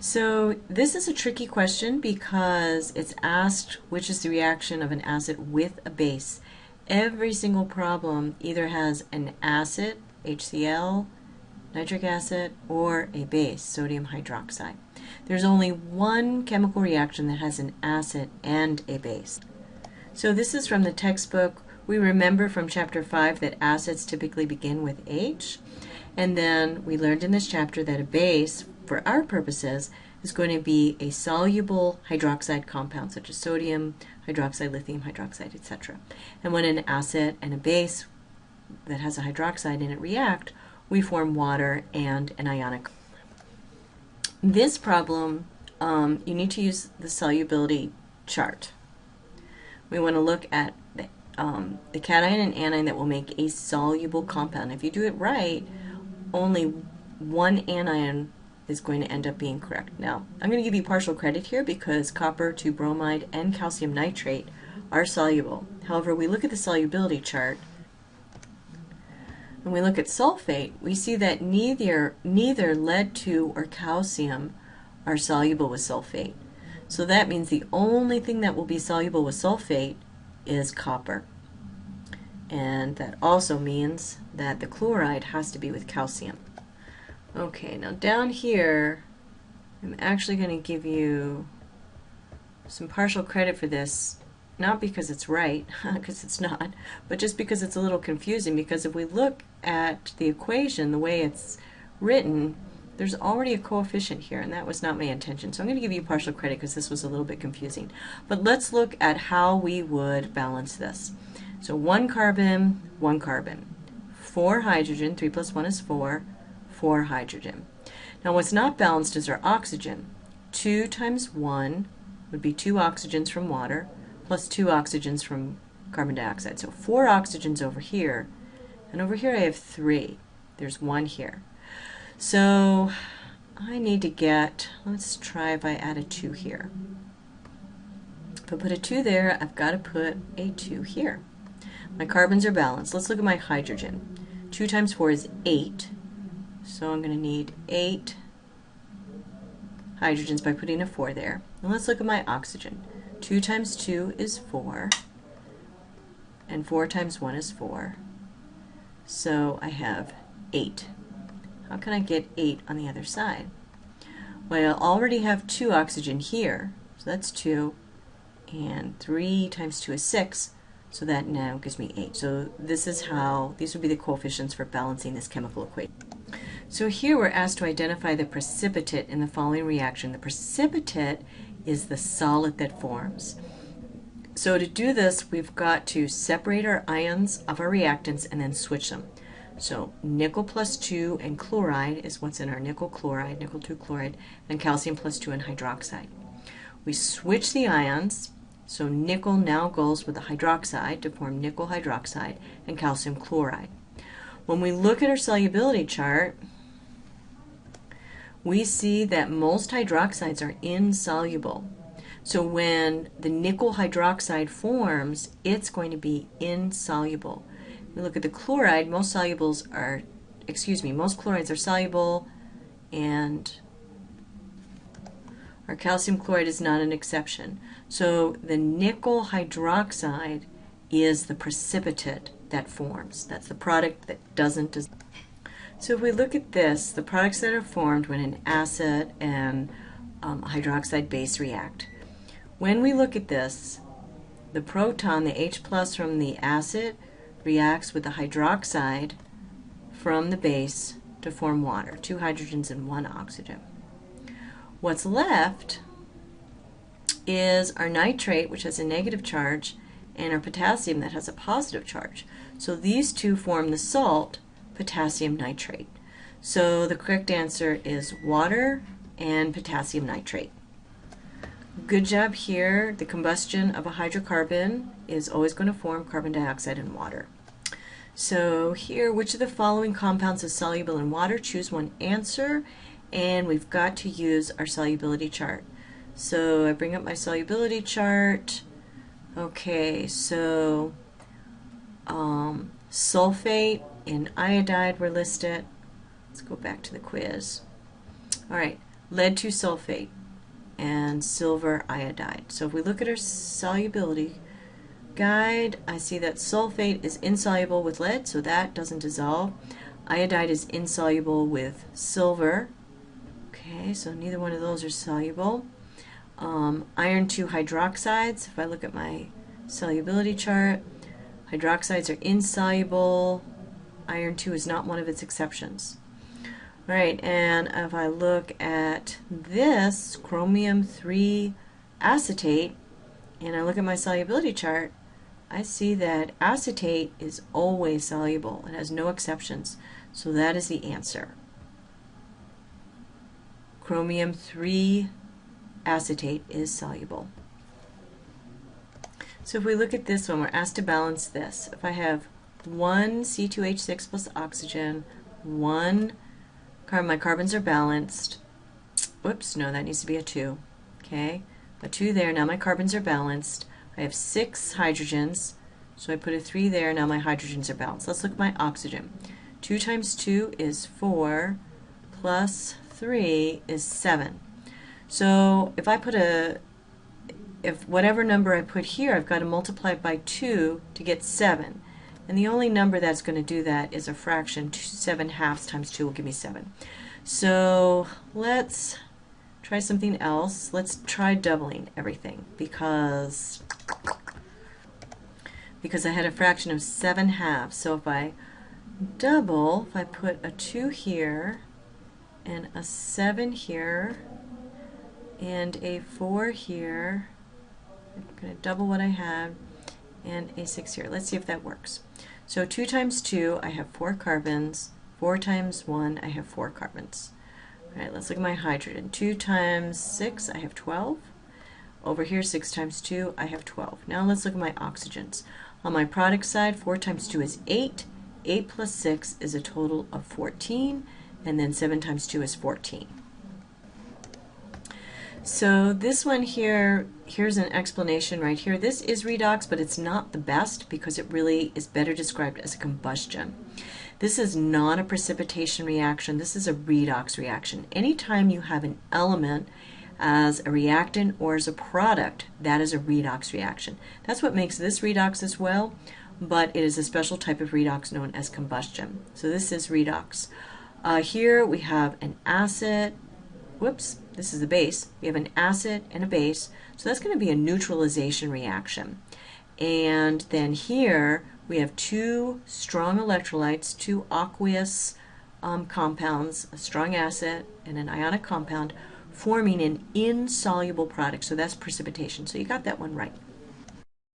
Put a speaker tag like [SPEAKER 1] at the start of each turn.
[SPEAKER 1] So this is a tricky question because it's asked which is the reaction of an acid with a base. Every single problem either has an acid, HCl, nitric acid, or a base, sodium hydroxide. There's only one chemical reaction that has an acid and a base. So this is from the textbook. We remember from chapter 5 that acids typically begin with H, and then we learned in this chapter that a base, for our purposes, is going to be a soluble hydroxide compound such as sodium hydroxide, lithium hydroxide, etc. And when an acid and a base that has a hydroxide in it react, we form water and an ionic. This problem, you need to use the solubility chart. We want to look at the cation and anion that will make a soluble compound. If you do it right, only one anion is going to end up being correct. Now, I'm going to give you partial credit here because copper 2 bromide and calcium nitrate are soluble. However, we look at the solubility chart. When we look at sulfate, we see that neither lead 2 or calcium are soluble with sulfate. So that means the only thing that will be soluble with sulfate is copper. And that also means that the chloride has to be with calcium. Okay, now down here, I'm actually going to give you some partial credit for this, not because it's right, because it's not, but just because it's a little confusing, because if we look at the equation, the way it's written, there's already a coefficient here, and that was not my intention. So I'm going to give you partial credit because this was a little bit confusing. But let's look at how we would balance this. So 1 carbon, 1 carbon. 4 hydrogen, 3 plus 1 is 4, 4 hydrogen. Now what's not balanced is our oxygen. 2 times 1 would be 2 oxygens from water, plus 2 oxygens from carbon dioxide. So 4 oxygens over here, and over here I have 3. There's 1 here. So I need to get, let's try if I add a 2 here. If I put a 2 there, I've got to put a 2 here. My carbons are balanced. Let's look at my hydrogen. 2 times 4 is 8. So I'm going to need 8 hydrogens by putting a 4 there. And let's look at my oxygen. 2 times 2 is 4. And 4 times 1 is 4. So I have 8. How can I get 8 on the other side? Well, I already have 2 oxygen here, so that's 2, and 3 times 2 is 6, so that now gives me 8. So this is how, these would be the coefficients for balancing this chemical equation. So here we're asked to identify the precipitate in the following reaction. The precipitate is the solid that forms. So to do this, we've got to separate our ions of our reactants and then switch them. So nickel plus 2 and chloride is what's in our nickel chloride, nickel 2 chloride, and calcium plus 2 and hydroxide. We switch the ions, so nickel now goes with the hydroxide to form nickel hydroxide and calcium chloride. When we look at our solubility chart, we see that most hydroxides are insoluble. So when the nickel hydroxide forms, it's going to be insoluble. We look at the chloride, most chlorides are soluble, and our calcium chloride is not an exception. So the nickel hydroxide is the precipitate that forms. That's the product that doesn't. So if we look at this, the products that are formed when an acid and a hydroxide base react. When we look at this, the proton, the H plus from the acid, reacts with the hydroxide from the base to form water, 2 hydrogens and 1 oxygen. What's left is our nitrate, which has a negative charge, and our potassium that has a positive charge. So these two form the salt potassium nitrate. So the correct answer is water and potassium nitrate. Good job here. The combustion of a hydrocarbon is always going to form carbon dioxide and water. So here, which of the following compounds is soluble in water? Choose one answer, and we've got to use our solubility chart. So I bring up my solubility chart. Okay, so sulfate and iodide were listed. Let's go back to the quiz. All right, lead 2 sulfate, and silver iodide. So if we look at our solubility guide, I see that sulfate is insoluble with lead, so that doesn't dissolve. Iodide is insoluble with silver. Okay, so neither one of those are soluble. Iron 2 hydroxides, if I look at my solubility chart, hydroxides are insoluble. Iron 2 is not one of its exceptions. All right, and if I look at this chromium 3 acetate, and I look at my solubility chart, I see that acetate is always soluble. It has no exceptions. So that is the answer. Chromium 3 acetate is soluble. So if we look at this one, we're asked to balance this. If I have 1 C2H6 plus oxygen, 1 carbon, my carbons are balanced. Whoops, no, that needs to be a 2. Okay, a 2 there, now my carbons are balanced. I have 6 hydrogens, so I put a 3 there, now my hydrogens are balanced. Let's look at my oxygen. 2 times 2 is 4, plus 3 is 7. So if I put if whatever number I put here, I've got to multiply it by 2 to get 7. And the only number that's going to do that is a fraction. 7 halves times 2 will give me 7. So let's try something else. Let's try doubling everything because I had a fraction of 7 halves. So if I double, if I put a 2 here and a 7 here and a 4 here, I'm going to double what I have, and a 6 here. Let's see if that works. So 2 times 2, I have 4 carbons. 4 times 1, I have 4 carbons. All right, let's look at my hydrogen. 2 times 6, I have 12. Over here, 6 times 2, I have 12. Now let's look at my oxygens. On my product side, 4 times 2 is 8. 8 plus 6 is a total of 14. And then 7 times 2 is 14. So this one here, here's an explanation right here. This is redox, but it's not the best because it really is better described as a combustion. This is not a precipitation reaction. This is a redox reaction. Anytime you have an element as a reactant or as a product, that is a redox reaction. That's what makes this redox as well, but it is a special type of redox known as combustion. So this is redox. Here we have an acid. Whoops, this is the base. We have an acid and a base, so that's going to be a neutralization reaction. And then here we have 2 strong electrolytes, 2 aqueous compounds, a strong acid and an ionic compound, forming an insoluble product. So that's precipitation. So you got that one right.